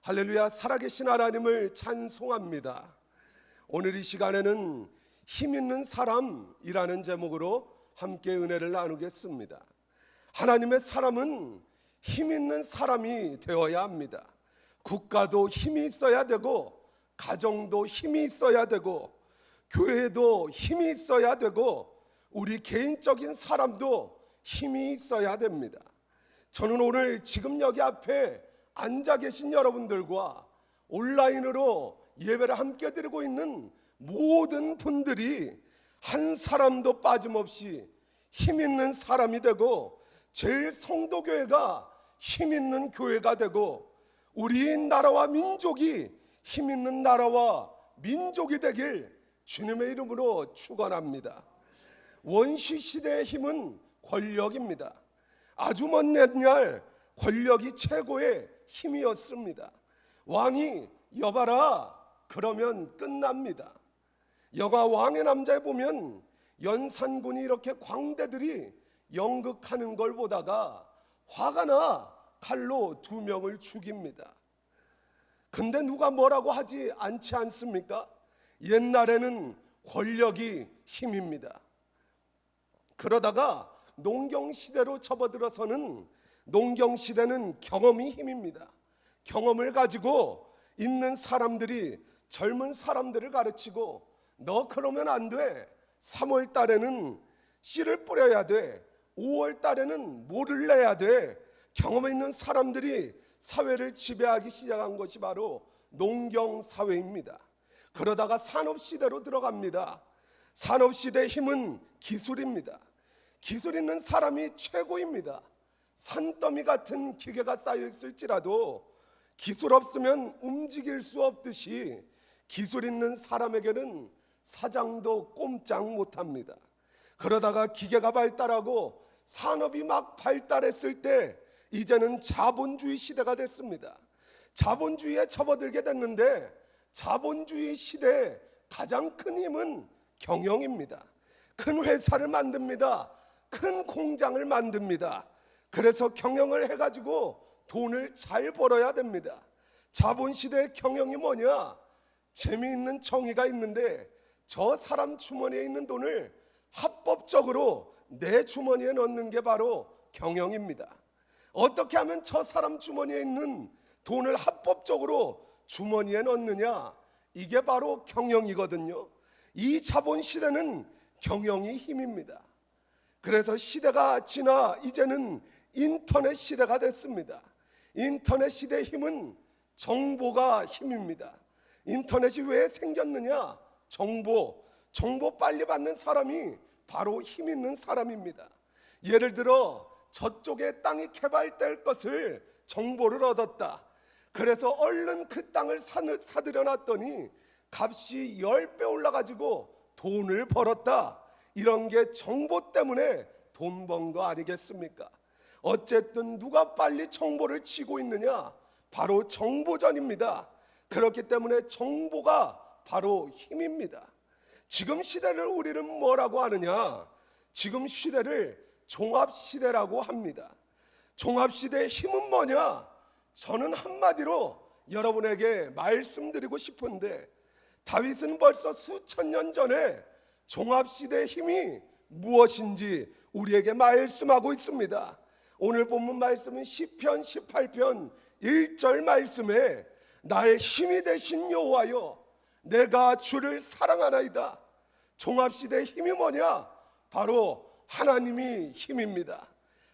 할렐루야, 살아계신 하나님을 찬송합니다. 오늘 이 시간에는 힘있는 사람이라는 제목으로 함께 은혜를 나누겠습니다. 하나님의 사람은 힘있는 사람이 되어야 합니다. 국가도 힘이 있어야 되고, 가정도 힘이 있어야 되고, 교회도 힘이 있어야 되고, 우리 개인적인 사람도 힘이 있어야 됩니다. 저는 오늘 지금 여기 앞에 앉아 계신 여러분들과 온라인으로 예배를 함께 드리고 있는 모든 분들이 한 사람도 빠짐없이 힘 있는 사람이 되고, 제일 성도교회가 힘 있는 교회가 되고, 우리 나라와 민족이 힘 있는 나라와 민족이 되길 주님의 이름으로 축원합니다. 원시 시대의 힘은 권력입니다. 아주 먼 옛날 권력이 최고의 힘이었습니다. 왕이 여봐라 그러면 끝납니다. 영화 왕의 남자에 보면 연산군이 이렇게 광대들이 연극하는 걸 보다가 화가 나 칼로 2명을 죽입니다. 근데 누가 뭐라고 하지 않지 않습니까? 옛날에는 권력이 힘입니다. 그러다가 농경시대로 접어들어서는 농경시대는 경험이 힘입니다. 경험을 가지고 있는 사람들이 젊은 사람들을 가르치고, 너 그러면 안 돼. 3월 달에는 씨를 뿌려야 돼. 5월 달에는 모를 내야 돼. 경험 있는 사람들이 사회를 지배하기 시작한 것이 바로 농경사회입니다. 그러다가 산업시대로 들어갑니다. 산업시대의 힘은 기술입니다. 기술 있는 사람이 최고입니다. 산더미 같은 기계가 쌓여 있을지라도 기술 없으면 움직일 수 없듯이 기술 있는 사람에게는 사장도 꼼짝 못합니다. 그러다가 기계가 발달하고 산업이 막 발달했을 때 이제는 자본주의 시대가 됐습니다. 자본주의에 접어들게 됐는데, 자본주의 시대의 가장 큰 힘은 경영입니다. 큰 회사를 만듭니다. 큰 공장을 만듭니다. 그래서 경영을 해가지고 돈을 잘 벌어야 됩니다. 자본시대의 경영이 뭐냐? 재미있는 정의가 있는데, 저 사람 주머니에 있는 돈을 합법적으로 내 주머니에 넣는 게 바로 경영입니다. 어떻게 하면 저 사람 주머니에 있는 돈을 합법적으로 주머니에 넣느냐? 이게 바로 경영이거든요. 이 자본시대는 경영이 힘입니다. 그래서 시대가 지나 이제는 인터넷 시대가 됐습니다. 인터넷 시대의 힘은 정보가 힘입니다. 인터넷이 왜 생겼느냐? 정보 빨리 받는 사람이 바로 힘 있는 사람입니다. 예를 들어 저쪽에 땅이 개발될 것을 정보를 얻었다. 그래서 얼른 그 땅을 사들여 놨더니 값이 10배 올라가지고 돈을 벌었다. 이런 게 정보 때문에 돈 번 거 아니겠습니까? 어쨌든 누가 빨리 정보를 치고 있느냐? 바로 정보전입니다. 그렇기 때문에 정보가 바로 힘입니다. 지금 시대를 우리는 뭐라고 하느냐? 지금 시대를 종합시대라고 합니다. 종합시대의 힘은 뭐냐? 저는 한마디로 여러분에게 말씀드리고 싶은데, 다윗은 벌써 수천 년 전에 종합시대의 힘이 무엇인지 우리에게 말씀하고 있습니다. 오늘 본문 말씀은 시편 18편 1절 말씀에 나의 힘이 되신 여호와여 내가 주를 사랑하나이다. 종합시대의 힘이 뭐냐? 바로 하나님이 힘입니다.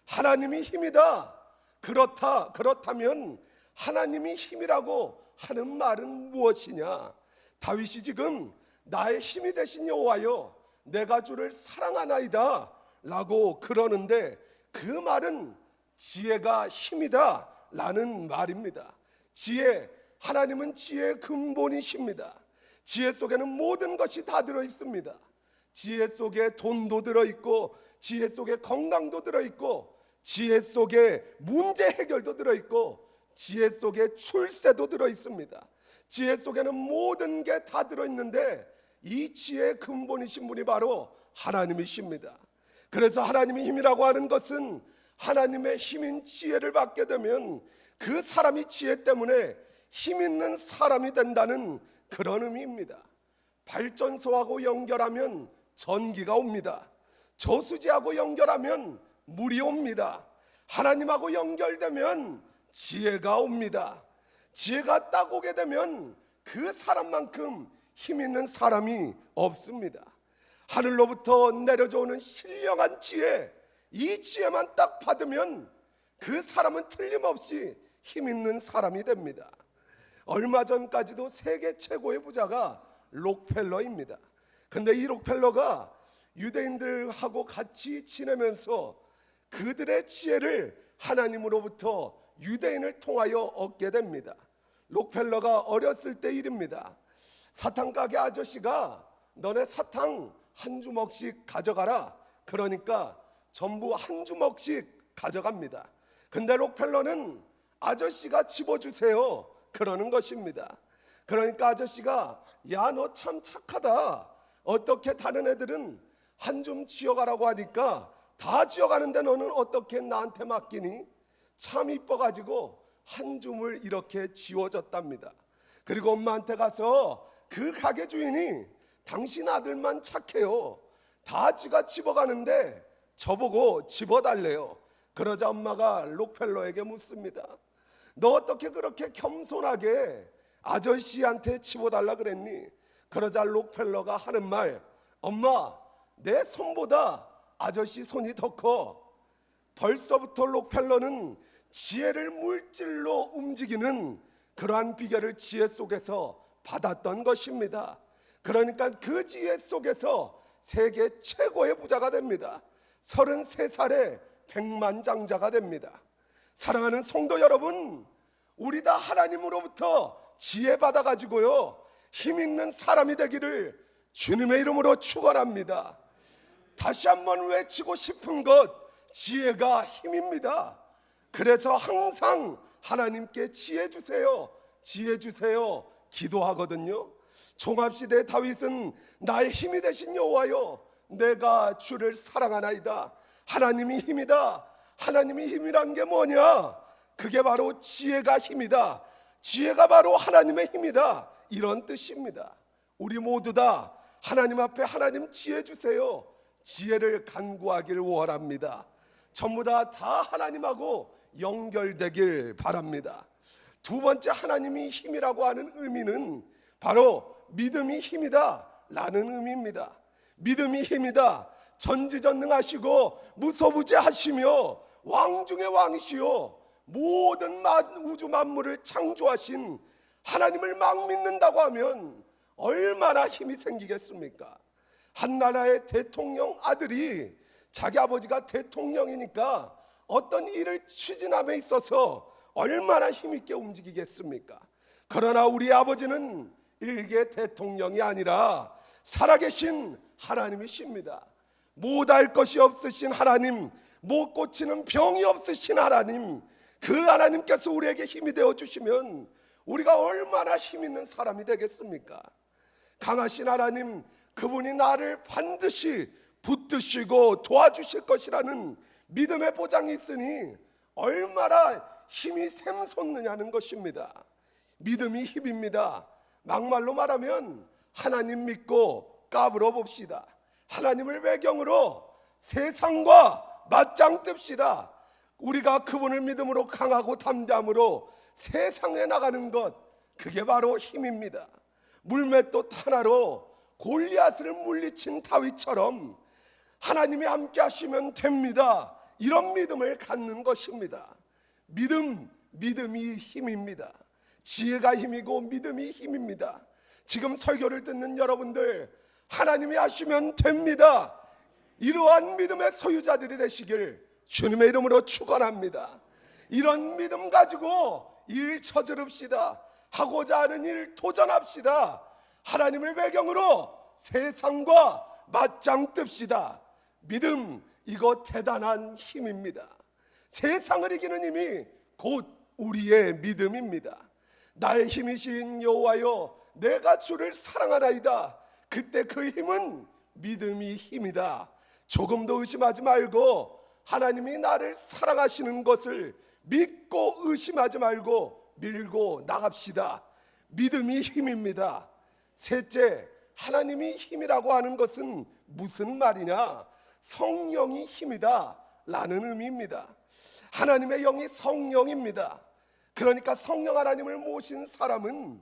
하나님이 힘이다. 그렇다면 하나님이 힘이라고 하는 말은 무엇이냐? 다윗이 지금 나의 힘이 되신 여호와여 내가 주를 사랑하나이다 라고 그러는데, 그 말은 지혜가 힘이다 라는 말입니다. 지혜, 하나님은 지혜의 근본이십니다. 지혜 속에는 모든 것이 다 들어있습니다. 지혜 속에 돈도 들어있고, 지혜 속에 건강도 들어있고, 지혜 속에 문제 해결도 들어있고, 지혜 속에 출세도 들어있습니다. 지혜 속에는 모든 게 다 들어있는데, 이 지혜의 근본이신 분이 바로 하나님이십니다. 그래서 하나님의 힘이라고 하는 것은, 하나님의 힘인 지혜를 받게 되면 그 사람이 지혜 때문에 힘 있는 사람이 된다는 그런 의미입니다. 발전소하고 연결하면 전기가 옵니다. 저수지하고 연결하면 물이 옵니다. 하나님하고 연결되면 지혜가 옵니다. 지혜가 딱 오게 되면 그 사람만큼 힘 있는 사람이 없습니다. 하늘로부터 내려져 오는 신령한 지혜, 이 지혜만 딱 받으면 그 사람은 틀림없이 힘 있는 사람이 됩니다. 얼마 전까지도 세계 최고의 부자가 록펠러입니다. 근데 이 록펠러가 유대인들하고 같이 지내면서 그들의 지혜를 하나님으로부터 유대인을 통하여 얻게 됩니다. 록펠러가 어렸을 때 일입니다. 사탕 가게 아저씨가 너네 사탕 한 주먹씩 가져가라. 그러니까 전부 한 주먹씩 가져갑니다. 근데 록펠러는 아저씨가 집어주세요 그러는 것입니다. 그러니까 아저씨가 야, 너 참 착하다. 어떻게 다른 애들은 한 줌 쥐어가라고 하니까 다 쥐어가는데 너는 어떻게 나한테 맡기니? 참 이뻐가지고 한 줌을 이렇게 쥐어줬답니다. 그리고 엄마한테 가서 그 가게 주인이 당신 아들만 착해요. 다 지가 집어가는데 저보고 집어달래요. 그러자 엄마가 록펠러에게 묻습니다. 너 어떻게 그렇게 겸손하게 아저씨한테 집어달라 그랬니? 그러자 록펠러가 하는 말, 엄마, 내 손보다 아저씨 손이 더 커. 벌써부터 록펠러는 지혜를 물질로 움직이는 그러한 비결을 지혜 속에서 받았던 것입니다. 그러니까 그 지혜 속에서 세계 최고의 부자가 됩니다. 33살에 백만장자가 됩니다. 사랑하는 성도 여러분, 우리 다 하나님으로부터 지혜 받아가지고요 힘 있는 사람이 되기를 주님의 이름으로 축원합니다. 다시 한번 외치고 싶은 것, 지혜가 힘입니다. 그래서 항상 하나님께 지혜 주세요, 지혜 주세요 기도하거든요. 종합시대 다윗은 나의 힘이 되신 여호와여, 내가 주를 사랑하나이다. 하나님이 힘이다. 하나님이 힘이란 게 뭐냐? 그게 바로 지혜가 힘이다. 지혜가 바로 하나님의 힘이다. 이런 뜻입니다. 우리 모두 다 하나님 앞에 하나님 지혜 주세요, 지혜를 간구하길 원합니다. 전부 다 하나님하고 연결되길 바랍니다. 두 번째, 하나님이 힘이라고 하는 의미는 바로 믿음이 힘이다 라는 의미입니다. 믿음이 힘이다, 전지전능하시고 무소부재하시며 왕중의 왕이시오 모든 우주 만물을 창조하신 하나님을 막 믿는다고 하면 얼마나 힘이 생기겠습니까? 한 나라의 대통령 아들이 자기 아버지가 대통령이니까 어떤 일을 추진함에 있어서 얼마나 힘있게 움직이겠습니까? 그러나 우리 아버지는 일개 대통령이 아니라 살아계신 하나님이십니다. 못할 것이 없으신 하나님, 못 고치는 병이 없으신 하나님, 그 하나님께서 우리에게 힘이 되어주시면 우리가 얼마나 힘있는 사람이 되겠습니까? 강하신 하나님, 그분이 나를 반드시 붙드시고 도와주실 것이라는 믿음의 보장이 있으니 얼마나 힘이 샘솟느냐는 것입니다. 믿음이 힘입니다. 막말로 말하면 하나님 믿고 까불어 봅시다. 하나님을 배경으로 세상과 맞짱 뜹시다. 우리가 그분을 믿음으로 강하고 담대함으로 세상에 나가는 것, 그게 바로 힘입니다. 물맷돌 하나로 골리앗을 물리친 다윗처럼 하나님이 함께 하시면 됩니다. 이런 믿음을 갖는 것입니다. 믿음이 힘입니다. 지혜가 힘이고 믿음이 힘입니다. 지금 설교를 듣는 여러분들, 하나님이 하시면 됩니다. 이러한 믿음의 소유자들이 되시길 주님의 이름으로 축원합니다. 이런 믿음 가지고 일 저지릅시다. 하고자 하는 일 도전합시다. 하나님을 배경으로 세상과 맞짱 뜹시다. 믿음, 이거 대단한 힘입니다. 세상을 이기는 힘이 곧 우리의 믿음입니다. 나의 힘이신 여호와여, 내가 주를 사랑하나이다. 그때 그 힘은 믿음이 힘이다. 조금도 의심하지 말고 하나님이 나를 사랑하시는 것을 믿고 의심하지 말고 밀고 나갑시다. 믿음이 힘입니다. 셋째, 하나님이 힘이라고 하는 것은 무슨 말이냐? 성령이 힘이다 라는 의미입니다. 하나님의 영이 성령입니다. 그러니까 성령 하나님을 모신 사람은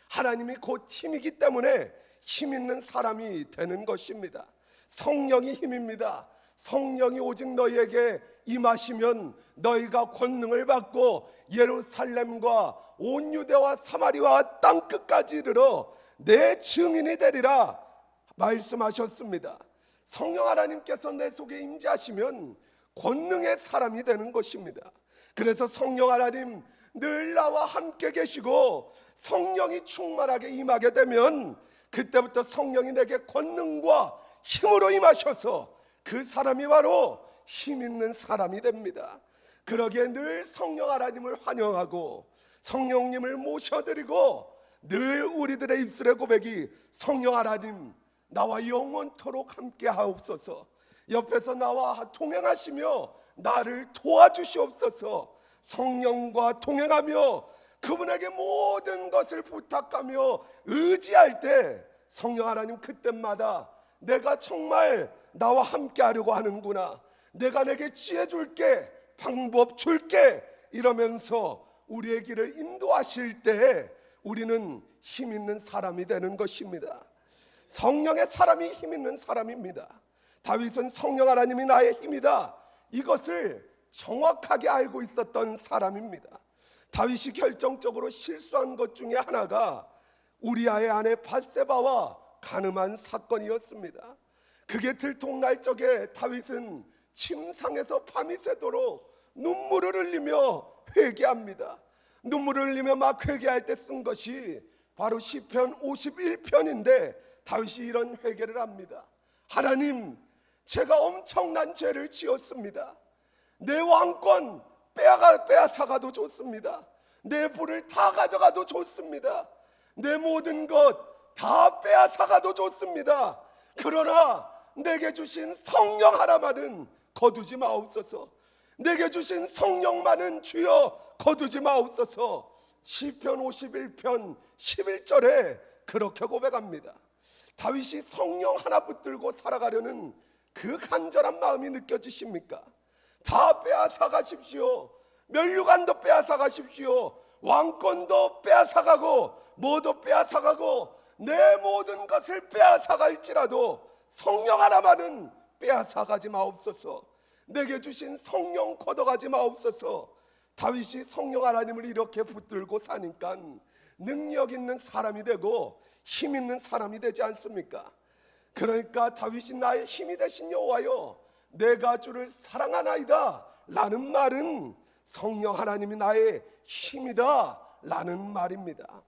하나님이 곧 힘이기 때문에 힘 있는 사람이 되는 것입니다. 성령이 힘입니다. 성령이 오직 너희에게 임하시면 너희가 권능을 받고 예루살렘과 온 유대와 사마리아와 땅 끝까지 이르러 내 증인이 되리라 말씀하셨습니다. 성령 하나님께서 내 속에 임재하시면 권능의 사람이 되는 것입니다. 그래서 성령 하나님 늘 나와 함께 계시고 성령이 충만하게 임하게 되면 그때부터 성령이 내게 권능과 힘으로 임하셔서 그 사람이 바로 힘 있는 사람이 됩니다. 그러기에 늘 성령 하나님을 환영하고 성령님을 모셔드리고 늘 우리들의 입술의 고백이 성령 하나님 나와 영원토록 함께 하옵소서, 옆에서 나와 동행하시며 나를 도와주시옵소서, 성령과 동행하며 그분에게 모든 것을 부탁하며 의지할 때 성령 하나님 그때마다 내가 정말 나와 함께 하려고 하는구나, 내가 내게 지혜 줄게, 방법 줄게 이러면서 우리의 길을 인도하실 때 우리는 힘 있는 사람이 되는 것입니다. 성령의 사람이 힘 있는 사람입니다. 다윗은 성령 하나님이 나의 힘이다, 이것을 정확하게 알고 있었던 사람입니다. 다윗이 결정적으로 실수한 것 중에 하나가 우리아의 아내 밧세바와 간음한 사건이었습니다. 그게 들통날 적에 다윗은 침상에서 밤이 새도록 눈물을 흘리며 회개합니다. 눈물을 흘리며 막 회개할 때 쓴 것이 바로 시편 51편인데 다윗이 이런 회개를 합니다. 하나님, 제가 엄청난 죄를 지었습니다. 내 왕권 빼앗아가도 좋습니다. 내 부를 다 가져가도 좋습니다. 내 모든 것 다 빼앗아가도 좋습니다. 그러나 내게 주신 성령 하나만은 거두지 마옵소서. 내게 주신 성령만은 주여 거두지 마옵소서. 시편 51편 11절에 그렇게 고백합니다. 다윗이 성령 하나 붙들고 살아가려는 그 간절한 마음이 느껴지십니까? 다 빼앗아 가십시오. 면류관도 빼앗아 가십시오. 왕권도 빼앗아가고 뭐도 빼앗아가고 내 모든 것을 빼앗아갈지라도 성령 하나만은 빼앗아가지 마옵소서. 내게 주신 성령 걷어가지 마옵소서. 다윗이 성령 하나님을 이렇게 붙들고 사니까 능력 있는 사람이 되고 힘 있는 사람이 되지 않습니까? 그러니까 다윗이 나의 힘이 되신 여호와여 내가 주를 사랑하나이다 라는 말은 성령 하나님이 나의 힘이다 라는 말입니다.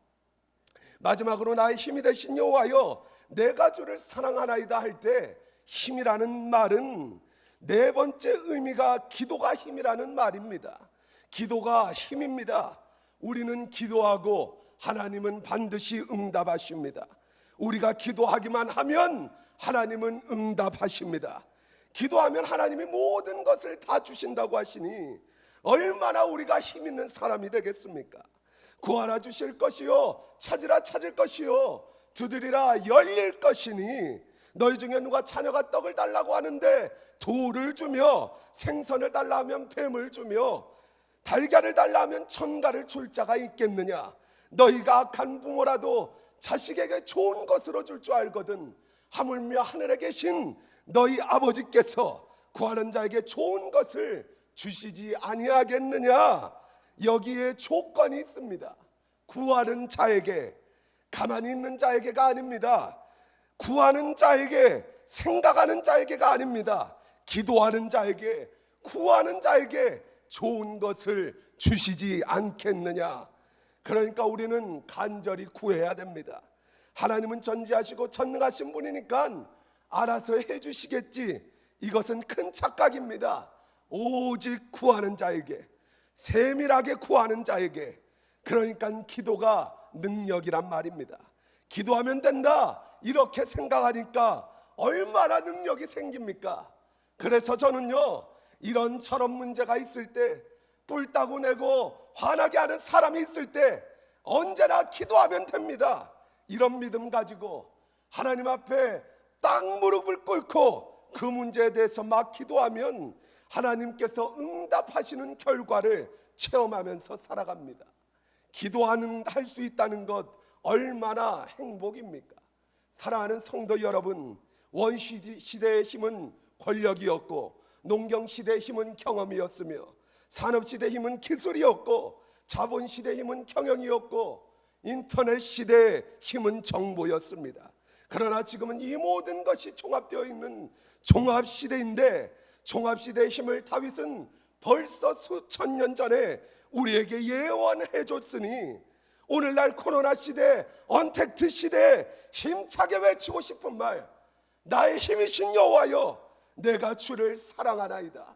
마지막으로 나의 힘이 되신 여호와여 내가 주를 사랑하나이다 할 때 힘이라는 말은 네 번째 의미가 기도가 힘이라는 말입니다. 기도가 힘입니다. 우리는 기도하고 하나님은 반드시 응답하십니다. 우리가 기도하기만 하면 하나님은 응답하십니다. 기도하면 하나님이 모든 것을 다 주신다고 하시니 얼마나 우리가 힘 있는 사람이 되겠습니까? 구하라 주실 것이요 찾으라 찾을 것이요 두드리라 열릴 것이니 너희 중에 누가 자녀가 떡을 달라고 하는데 돌을 주며 생선을 달라 하면 뱀을 주며 달걀을 달라 하면 천가를 줄 자가 있겠느냐? 너희가 악한 부모라도 자식에게 좋은 것으로 줄 줄 알거든 하물며 하늘에 계신 너희 아버지께서 구하는 자에게 좋은 것을 주시지 아니하겠느냐? 여기에 조건이 있습니다. 구하는 자에게, 가만히 있는 자에게가 아닙니다. 구하는 자에게, 생각하는 자에게가 아닙니다. 기도하는 자에게, 구하는 자에게 좋은 것을 주시지 않겠느냐? 그러니까 우리는 간절히 구해야 됩니다. 하나님은 전지하시고 전능하신 분이니까 알아서 해주시겠지, 이것은 큰 착각입니다. 오직 구하는 자에게, 세밀하게 구하는 자에게, 그러니까 기도가 능력이란 말입니다. 기도하면 된다 이렇게 생각하니까 얼마나 능력이 생깁니까? 그래서 저는요 이런처럼 문제가 있을 때 뿔 따고 내고 화나게 하는 사람이 있을 때 언제나 기도하면 됩니다. 이런 믿음 가지고 하나님 앞에 딱 무릎을 꿇고 그 문제에 대해서 막 기도하면 하나님께서 응답하시는 결과를 체험하면서 살아갑니다. 기도하는 할 수 있다는 것 얼마나 행복입니까? 사랑하는 성도 여러분, 원시시대의 힘은 권력이었고 농경시대의 힘은 경험이었으며 산업시대의 힘은 기술이었고 자본시대의 힘은 경영이었고 인터넷 시대의 힘은 정보였습니다. 그러나 지금은 이 모든 것이 종합되어 있는 종합시대인데, 종합시대의 힘을 다윗은 벌써 수천 년 전에 우리에게 예언해 줬으니 오늘날 코로나 시대, 언택트 시대에 힘차게 외치고 싶은 말, 나의 힘이신 여호와여, 내가 주를 사랑하나이다.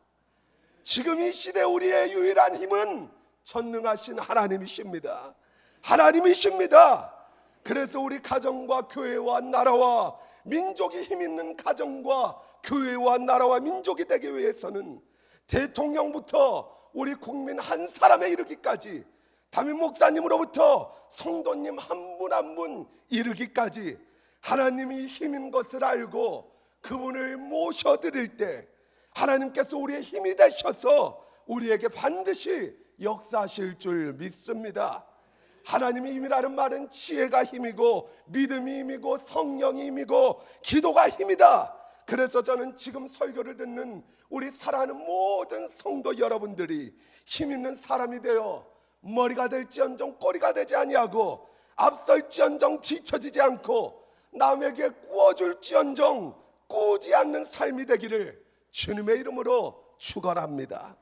지금 이 시대 우리의 유일한 힘은 전능하신 하나님이십니다. 하나님이십니다. 그래서 우리 가정과 교회와 나라와 민족이 힘있는 가정과 교회와 나라와 민족이 되기 위해서는 대통령부터 우리 국민 한 사람에 이르기까지, 담임 목사님으로부터 성도님 한 분 한 분 이르기까지 하나님이 힘인 것을 알고 그분을 모셔드릴 때 하나님께서 우리의 힘이 되셔서 우리에게 반드시 역사하실 줄 믿습니다. 하나님의 힘이라는 말은 지혜가 힘이고 믿음이 힘이고 성령이 힘이고 기도가 힘이다. 그래서 저는 지금 설교를 듣는 우리 사랑하는 모든 성도 여러분들이 힘 있는 사람이 되어 머리가 될지언정 꼬리가 되지 아니하고 앞설지언정 뒤처지지 않고 남에게 구워줄지언정 꾸지 않는 삶이 되기를 주님의 이름으로 축원합니다.